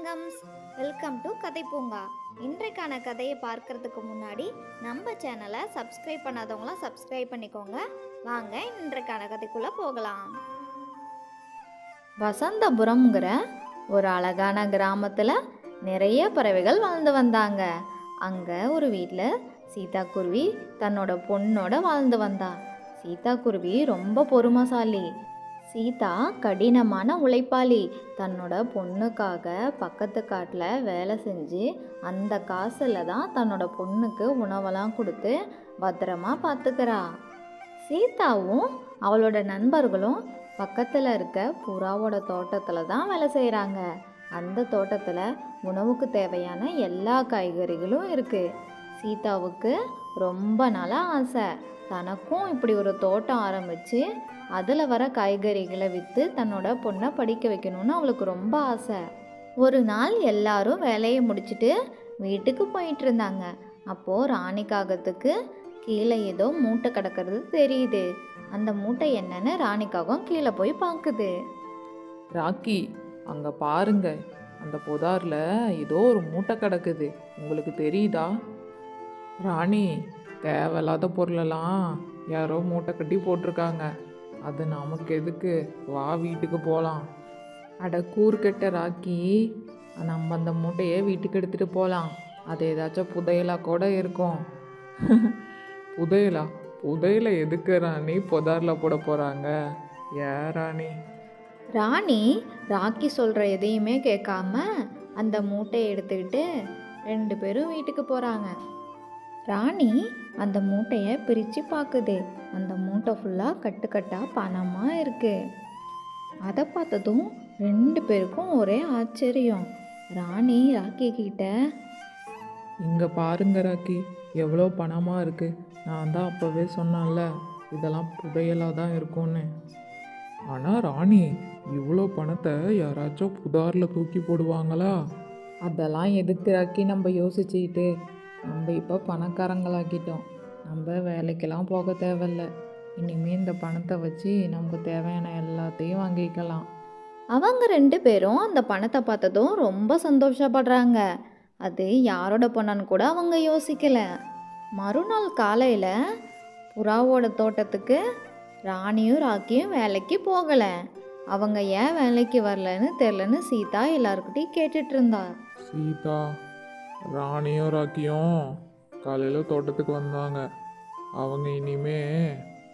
தங்கம்ஸ், welcome to கதை பூங்கா. இன்றைக்கான கதையை பார்க்கறதுக்கு முன்னாடி நம்ம சேனலை சப்ஸ்கிரைப் பண்ணாதவங்களாம் சப்ஸ்கிரைப் பண்ணிக்கோங்க. வாங்க இன்றைக்கான கதைக்குள்ளே போகலாம். வசந்தபுரம்ங்கிற ஒரு அழகான கிராமத்தில் நிறைய பறவைகள் வாழ்ந்து வந்தாங்க. அங்கே ஒரு வீட்டில் சீதா குருவி தன்னோட பொண்ணோட வாழ்ந்து வந்தா. சீதா குருவி ரொம்ப பொறுமைசாலி. சீதா கடினமான உழைப்பாளி. தன்னோட பொண்ணுக்காக பக்கத்து காட்டில் வேலை செஞ்சு அந்த காசில் தான் தன்னோட பொண்ணுக்கு உணவெல்லாம் கொடுத்து பத்திரமா பார்த்துக்கிறா. சீதாவும் அவளோட நண்பர்களும் பக்கத்தில் இருக்க புறாவோட தோட்டத்தில் தான் வேலை செய்கிறாங்க. அந்த தோட்டத்தில் உணவுக்கு தேவையான எல்லா காய்கறிகளும் இருக்குது. சீதாவுக்கு ரொம்ப நாளாக ஆசை, தனக்கும் இப்படி ஒரு தோட்டம் ஆரம்பித்து அதில் வர காய்கறிகளை விற்று தன்னோட பொண்ணை படிக்க வைக்கணும்னு அவளுக்கு ரொம்ப ஆசை. ஒரு நாள் எல்லாரும் வேலையை முடிச்சுட்டு வீட்டுக்கு போயிட்டு இருந்தாங்க. அப்போது ராணி காகத்துக்கு கீழே ஏதோ மூட்டை கிடக்கிறது தெரியுது. அந்த மூட்டை என்னன்னு ராணிக்காகம் கீழே போய் பார்க்குது. ராக்கி, அங்கே பாருங்க, அந்த புதாரில் ஏதோ ஒரு மூட்டை கிடக்குது, உங்களுக்கு தெரியுதா? ராணி, தேவையில்லாத பொருளெல்லாம் யாரோ மூட்டை கட்டி போட்டிருக்காங்க, அது நமக்கு எதுக்கு? வா வீட்டுக்கு போகலாம். அட கூறுகெட்ட ராக்கி, நம்ம அந்த மூட்டையை வீட்டுக்கு எடுத்துகிட்டு போகலாம். அது ஏதாச்சும் புதையலாக கூட இருக்கும். புதையலா? புதையலை எதுக்கு ராணி புதாரில் போட போகிறாங்க? ஏன் ராணி? ராணி ராக்கி சொல்கிற எதையுமே கேட்காம அந்த மூட்டையை எடுத்துக்கிட்டு 2 பேரும் வீட்டுக்கு போகிறாங்க. ராணி அந்த மூட்டையை பிரித்து பார்க்குது. அந்த மூட்டை ஃபுல்லாக கட்டுக்கட்டாக பணமாக இருக்குது. அதை பார்த்ததும் 2 பேருக்கும் ஒரே ஆச்சரியம். ராணி ராக்கி கிட்ட, இங்கே பாருங்க ராக்கி, எவ்வளோ பணமாக இருக்குது. நான் தான் அப்போவே சொன்னேன்ல, இதெல்லாம் புதையலாக தான் இருக்கும்னு. ஆனால் ராணி, இவ்வளோ பணத்தை யாராச்சும் புதாரில் தூக்கி போடுவாங்களா? அதெல்லாம் எதுக்கு ராக்கி நம்ம யோசிச்சுக்கிட்டு? நம்ம இப்போ பணக்காரங்களாக்கிட்டோம், நம்ம வேலைக்கெல்லாம் போக தேவையில்ல. இனிமேல் இந்த பணத்தை வச்சு நமக்கு தேவையான எல்லாத்தையும் வாங்கிக்கலாம். அவங்க 2 பேரும் அந்த பணத்தை பார்த்ததும் ரொம்ப சந்தோஷப்படுறாங்க. அது யாரோட பணம்னு கூட அவங்க யோசிக்கல. மறுநாள் காலையில் புறாவோட தோட்டத்துக்கு ராணியும் ராக்கியும் வேலைக்கு போகலை. அவங்க ஏன் வேலைக்கு வரலன்னு தெரிலன்னு சீதா எல்லாருக்கிட்டையும் கேட்டுட்டு இருந்தா. சீதா, ராணியும் ராக்கியும் காலையில் தோட்டத்துக்கு வந்தாங்க. அவங்க இனிமே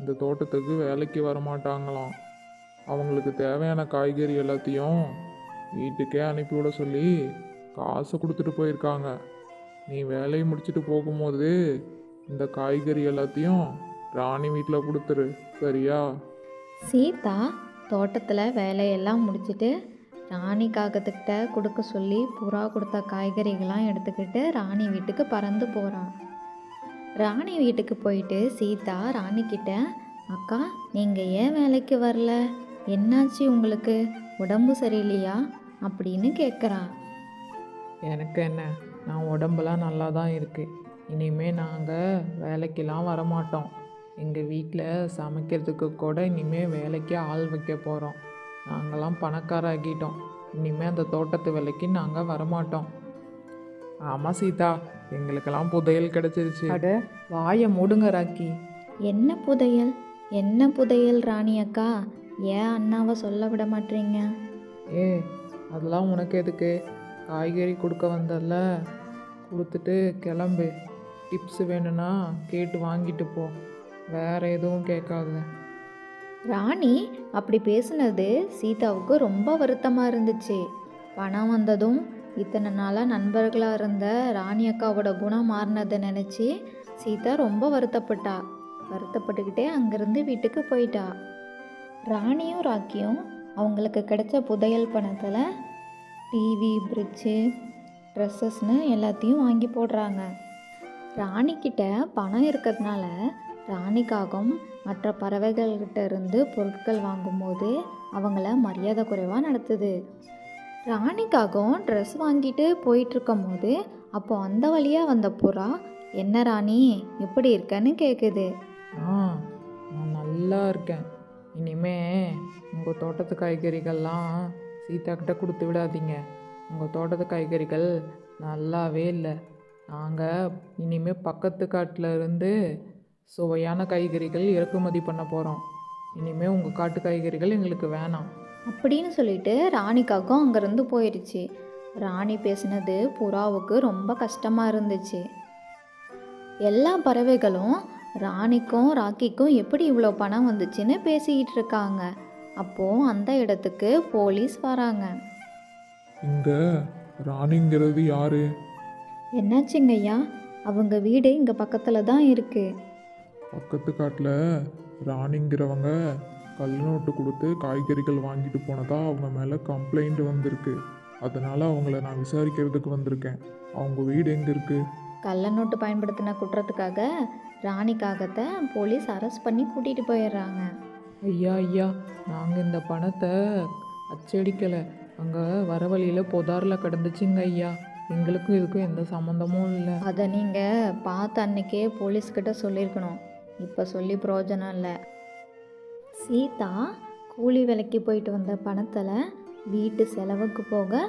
இந்த தோட்டத்துக்கு வேலைக்கு வரமாட்டாங்களாம். அவங்களுக்கு தேவையான காய்கறி எல்லாத்தையும் வீட்டுக்கே அனுப்பிவிட சொல்லி காசை கொடுத்துட்டு போயிருக்காங்க. நீ வேலையை முடிச்சுட்டு போகும்போது இந்த காய்கறி எல்லாத்தையும் ராணி வீட்டில் கொடுத்துரு, சரியா? சீதா தோட்டத்தில் வேலையெல்லாம் முடிச்சுட்டு ராணி காகத்துக்கிட்ட கொடுக்க சொல்லி புறா கொடுத்த காய்கறிகள்லாம் எடுத்துக்கிட்டு ராணி வீட்டுக்கு பறந்து போகிறான். ராணி வீட்டுக்கு போயிட்டு சீதா ராணிக்கிட்ட, அக்கா, நீங்கள் ஏன் வேலைக்கு வரல? என்னாச்சு உங்களுக்கு? உடம்பு சரியில்லையா அப்படின்னு கேட்குறா. எனக்கு என்ன, நான் உடம்பெல்லாம் நல்லா தான் இருக்குது. இனிமேல் நாங்கள் வேலைக்கெல்லாம் வரமாட்டோம். எங்கள் வீட்டில் சமைக்கிறதுக்கு கூட இனிமேல் வேலைக்கு ஆள் வைக்க போகிறோம். நாங்கள்லாம் பணக்காராகிட்டோம். இனிமேல் அந்த தோட்டத்து வேலைக்கு நாங்கள் வரமாட்டோம். ஆமாம் சீதா, எங்களுக்கெல்லாம் புதையல் கிடச்சிருச்சு. அட வாயை மூடுங்க ராக்கி. என்ன புதையல்? என்ன புதையல் ராணி அக்கா? ஏன் அண்ணாவை சொல்ல விட மாட்டீங்க? ஏ, அதெல்லாம் உனக்கு எதுக்கு? காய்கறி கொடுக்க வந்தல, கொடுத்துட்டு கிளம்பு. டிப்ஸ் வேணும்னா கேட்டு வாங்கிட்டு போ, வேறு எதுவும் கேட்காத. ராணி அப்படி பேசுனது சீதாவுக்கு ரொம்ப வருத்தமாக இருந்துச்சு. பணம் வந்ததும் இத்தனை நாளாக நண்பர்களாக இருந்த ராணி அக்காவோட குணம் மாறினதை நினச்சி சீதா ரொம்ப வருத்தப்பட்டா. வருத்தப்பட்டுக்கிட்டே அங்கேருந்து வீட்டுக்கு போயிட்டா. ராணியும் ராக்கியும் அவங்களுக்கு கிடைச்ச புதையல் பணத்தில் டிவி, ஃப்ரிட்ஜு, ட்ரெஸ்ஸஸ்னு எல்லாத்தையும் வாங்கி போடுறாங்க. ராணிக்கிட்ட பணம் இருக்கிறதுனால ராணிக்காகம் மற்ற பறவைகள்கிட்ட இருந்து பொருட்கள் வாங்கும்போது அவங்கள மரியாதை குறைவாக நடத்துது. ராணிக்காகம் ட்ரெஸ் வாங்கிட்டு போயிட்டுருக்கும் போது அப்போ அந்த வழியாக வந்த புறா, என்ன ராணி, எப்படி இருக்கன்னு கேட்குது. நான் நல்லா இருக்கேன். இனிமே உங்கள் தோட்டத்து காய்கறிகள்லாம் சீதா கிட்ட கொடுத்து விடாதீங்க. உங்கள் தோட்டத்து காய்கறிகள் நல்லாவே இல்லை. நாங்கள் இனிமேல் பக்கத்து காட்டில் இருந்து சுவையான காய்கறிகள் இறக்குமதி பண்ண போகிறோம். இனிமேல் உங்கள் காட்டு காய்கறிகள் எங்களுக்கு வேணாம். அப்படின்னு சொல்லிட்டு ராணிக்காக்கும் அங்கேருந்து போயிடுச்சு. ராணி பேசினது புறாவுக்கு ரொம்ப கஷ்டமாக இருந்துச்சு. எல்லா பறவைகளும் ராணிக்கும் ராக்கிக்கும் எப்படி இவ்வளோ பணம் வந்துச்சுன்னு பேசிக்கிட்டு இருக்காங்க. அப்போது அந்த இடத்துக்கு போலீஸ் வராங்க. இங்க ராணிங்கிறது யாரு? என்னாச்சுங்க ஐயா? அவங்க வீடு இங்கே பக்கத்தில் தான் இருக்குது. பக்கத்து காட்டில் ராணிங்கிறவங்க கல் நோட்டு கொடுத்து காய்கறிகள் வாங்கிட்டு போனதா அவங்க மேலே கம்ப்ளைண்ட் வந்திருக்கு. அதனால் அவங்கள நான் விசாரிக்கிறதுக்கு வந்திருக்கேன். அவங்க வீடு எங்கே இருக்குது? கள்ள நோட்டு பயன்படுத்தின குற்றத்துக்காக ராணிக்காகத்தை போலீஸ் அரெஸ்ட் பண்ணி கூட்டிகிட்டு போயிடுறாங்க. ஐயா ஐயா, நாங்கள் இந்த பணத்தை அச்சடிக்கலை. அங்கே வர வழியில் புதாரில் கிடந்துச்சுங்க ஐயா. எங்களுக்கும் இதுக்கும் எந்த சம்மந்தமும் இல்லை. அதை நீங்கள் பார்த்த அன்னைக்கே போலீஸ்கிட்ட சொல்லியிருக்கணும். இப்போ சொல்லி பிரயோஜனம் இல்லை. சீதா கூலி வேலைக்கு போயிட்டு வந்த பணத்தில் வீட்டு செலவுக்கு போக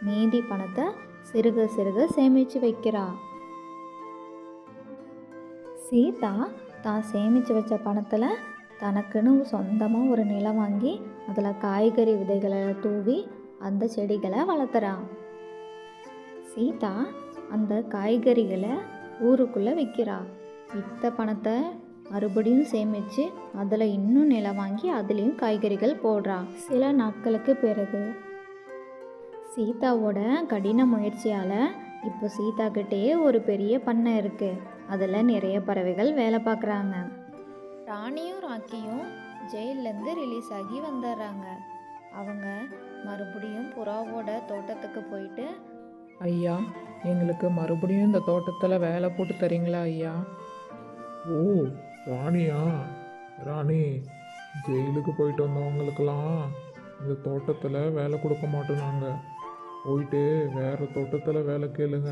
மீதி பணத்தை சிறுக சிறுக சேமித்து வைக்கிறா. சீதா தான் சேமித்து வச்ச பணத்தில் தனக்குன்னு சொந்தமாக ஒரு நிலம் வாங்கி அதில் காய்கறி விதைகளை தூவி அந்த செடிகளை வளர்த்துறா. சீதா அந்த காய்கறிகளை ஊருக்குள்ளே விற்கிறா. விற்ற பணத்தை மறுபடியும் சேமித்து அதில் இன்னும் நிலம் வாங்கி அதுலேயும் காய்கறிகள் போடுறா. சில நாட்களுக்கு பிறகு சீதாவோட கடின முயற்சியால் இப்போ சீதாக்கிட்டேயே ஒரு பெரிய பண்ணை இருக்குது. அதில் நிறைய பறவைகள் வேலை பார்க்குறாங்க. ராணியும் ராக்கியும் ஜெயிலேருந்து ரிலீஸ் ஆகி வந்துடுறாங்க. அவங்க மறுபடியும் புறாவோட தோட்டத்துக்கு போயிட்டு, ஐயா, எங்களுக்கு மறுபடியும் இந்த தோட்டத்தில் வேலை போட்டு தரீங்களா ஐயா? ஓ, ராணியா? ராணி, ஜெயிலுக்கு போயிட்டு வந்தவங்களுக்கெல்லாம் இந்த தோட்டத்தில் வேலை கொடுக்க மாட்டோம். நாங்கள் போயிட்டு வேறு தோட்டத்தில் வேலை கேளுங்க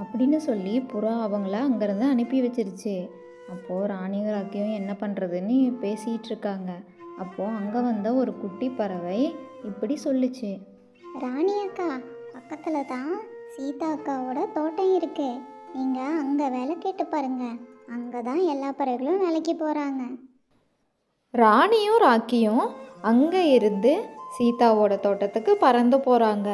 அப்படின்னு சொல்லி புறா அவங்கள அங்கேருந்து அனுப்பி வச்சிருச்சு. அப்போது ராணியும் ராக்கியும் என்ன பண்ணுறதுன்னு பேசிகிட்டு இருக்காங்க. அப்போது அங்கே வந்த ஒரு குட்டி பறவை இப்படி சொல்லுச்சு. ராணி அக்கா, பக்கத்தில் தான் சீதா அக்காவோட தோட்டம் இருக்கு. நீங்கள் அங்கே வேலை கேட்டு பாருங்க. அங்கே தான் எல்லா பறவைகளும் வேலைக்கு போகிறாங்க. ராணியும் ராக்கியும் அங்கே இருந்து சீதாவோட தோட்டத்துக்கு பறந்து போகிறாங்க.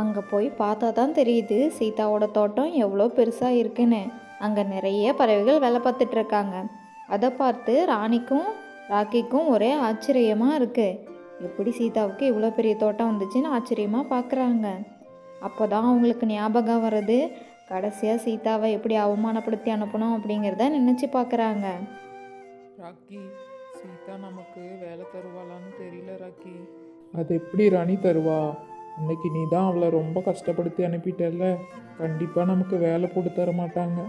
அங்கே போய் பார்த்தா தான் தெரியுது சீதாவோட தோட்டம் எவ்வளோ பெருசாக இருக்குன்னு. அங்கே நிறைய பறவைகள் வேலை பார்த்துட்டு இருக்காங்க. அதை பார்த்து ராணிக்கும் ராக்கிக்கும் ஒரே ஆச்சரியமாக இருக்குது. எப்படி சீதாவுக்கு இவ்வளோ பெரிய தோட்டம் வந்துச்சுன்னு ஆச்சரியமாக பார்க்குறாங்க. அப்போ தான் அவங்களுக்கு ஞாபகம் வருது, கடைசியாக சீதாவை எப்படி அவமானப்படுத்தி அனுப்பணும் அப்படிங்கிறத நினச்சி பார்க்குறாங்க. ராக்கி, சீதா நமக்கு வேலை தருவாளான்னு தெரியல ராக்கி. அது எப்படி ராணி தருவா? அன்னைக்கு நீ தான் அவளை ரொம்ப கஷ்டப்படுத்தி அனுப்பிட்டல. கண்டிப்பாக நமக்கு வேலை போட்டு தர மாட்டாங்க.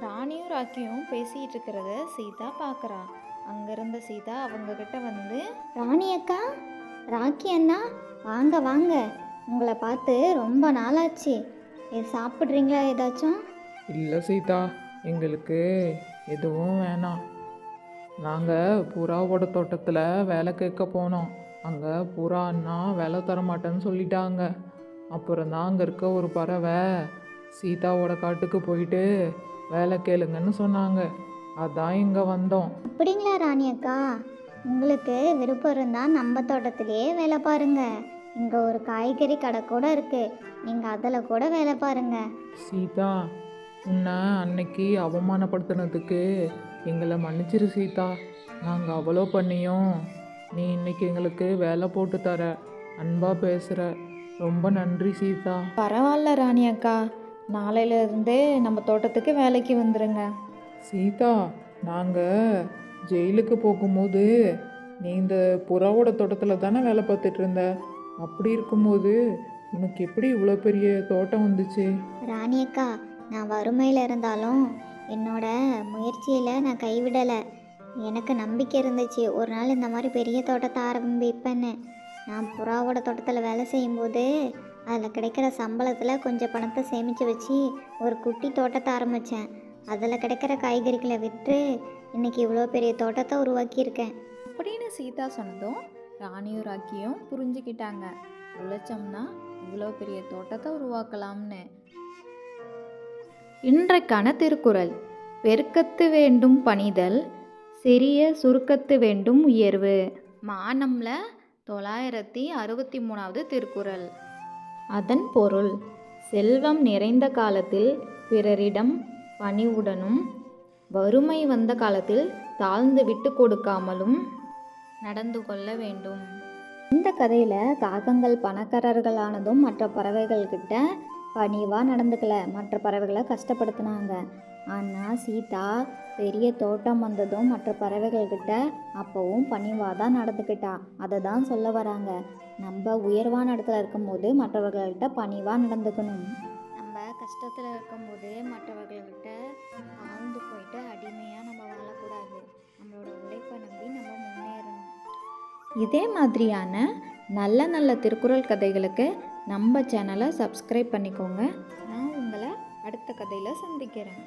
ராணியும் ராக்கியும் பேசிகிட்டு இருக்கிறத சீதா பார்க்குறா. அங்கே இருந்த சீதா அவங்கக்கிட்ட வந்து, ராணி அக்கா, ராக்கி அண்ணா, வாங்க வாங்க. உங்களை பார்த்து ரொம்ப நாளாச்சு. சாப்பிட்றீங்களா ஏதாச்சும்? இல்லை சீதா, எங்களுக்கு எதுவும் வேணாம். நாங்கள் புறாவோட தோட்டத்தில் வேலை கேட்க போனோம். அங்கே புறா அண்ணா வேலை தர மாட்டேன்னு சொல்லிட்டாங்க. அப்புறம் தான் அங்கே இருக்க ஒரு பறவை சீதாவோட காட்டுக்கு போயிட்டு வேலை கேளுங்கன்னு சொன்னாங்க. அதான் இங்கே வந்தோம். அப்படிங்களா ராணி அக்கா? உங்களுக்கு விருப்பம் இருந்தால் நம்ம தோட்டத்திலேயே வேலை பாருங்க. இங்கே ஒரு காய்கறி கடை கூட இருக்குது. நீங்கள் அதில் கூட வேலை பாருங்க. சீதா, உன்னை அன்னைக்கு அவமானப்படுத்தினதுக்கு எங்களை மன்னிச்சிரு சீதா. நாங்கள் அவ்வளோ பண்ணியும் நீ இன்னைக்கு எங்களுக்கு வேலை போட்டு தர, அன்பாக பேசுகிற. ரொம்ப நன்றி சீதா. பரவாயில்ல ராணி அக்கா, நாளையிலேருந்தே நம்ம தோட்டத்துக்கு வேலைக்கு வந்துடுங்க. சீதா, நாங்கள் ஜெயிலுக்கு போகும்போது நீ இந்த புறாவோட தோட்டத்தில் தானே வேலை பார்த்துட்டு இருந்த. அப்படி இருக்கும்போது உனக்கு எப்படி இவ்வளோ பெரிய தோட்டம் வந்துச்சு? ராணி அக்கா, நான் வறுமையில் இருந்தாலும் என்னோட முயற்சியில் நான் கைவிடலை. எனக்கு நம்பிக்கை இருந்துச்சு ஒரு நாள் இந்த மாதிரி பெரிய தோட்டத்தை ஆரம்பிப்பேன்னு. நான் புறாவோட தோட்டத்தில் வேலை செய்யும்போது அதில் கிடைக்கிற சம்பளத்தில் கொஞ்சம் பணத்தை சேமித்து வச்சு ஒரு குட்டி தோட்டத்தை ஆரம்பித்தேன். அதில் கிடைக்கிற காய்கறிகளை விற்று இன்றைக்கி இவ்வளோ பெரிய தோட்டத்தை உருவாக்கியிருக்கேன். அப்படின்னு சீதா சொன்னதும் ராணியும் ராக்கியும் புரிஞ்சுக்கிட்டாங்க. உழைச்சோம்னா இவ்வளோ பெரிய தோட்டத்தை உருவாக்கலாம்னு. இன்றைக்கான திருக்குறள்: பெருக்கத்து வேண்டும் பணிதல், சிறிய சுருக்கத்து வேண்டும் உயர்வு. மானம்ல 963வது திருக்குறள். அதன் பொருள்: செல்வம் நிறைந்த காலத்தில் பிறரிடம் பணிவுடனும், வறுமை வந்த காலத்தில் தாழ்ந்து விட்டு கொடுக்காமலும் நடந்து கொள்ள வேண்டும். இந்த கதையில் காகங்கள் பணக்காரர்களானதும் மற்ற பறவைகள்கிட்ட பணிவாக நடந்துக்கல, மற்ற பறவைகளை கஷ்டப்படுத்தினாங்க. ஆனால் சீதா பெரிய தோட்டம் வந்ததும் மற்ற பறவைகள்கிட்ட அப்போவும் பணிவாக தான் நடந்துக்கிட்டா. அதை தான் சொல்ல வராங்க. நம்ம உயர்வான இடத்துல இருக்கும்போது மற்றவர்கள்கிட்ட பணிவாக நடந்துக்கணும். நம்ம கஷ்டத்தில் இருக்கும்போது மற்றவர்கள்கிட்ட தாழ்ந்து போயிட்டு அடிமையாக நம்ம வாழக்கூடாது. நம்மளோட உழைப்பை நம்பி நம்ம முன்னேறணும். இதே மாதிரியான நல்ல நல்ல திருக்குறள் கதைகளுக்கு நம்ம சேனலை சப்ஸ்கிரைப் பண்ணிக்கோங்க. நான் உங்களை அடுத்த கதையில் சந்திக்கிறேன்.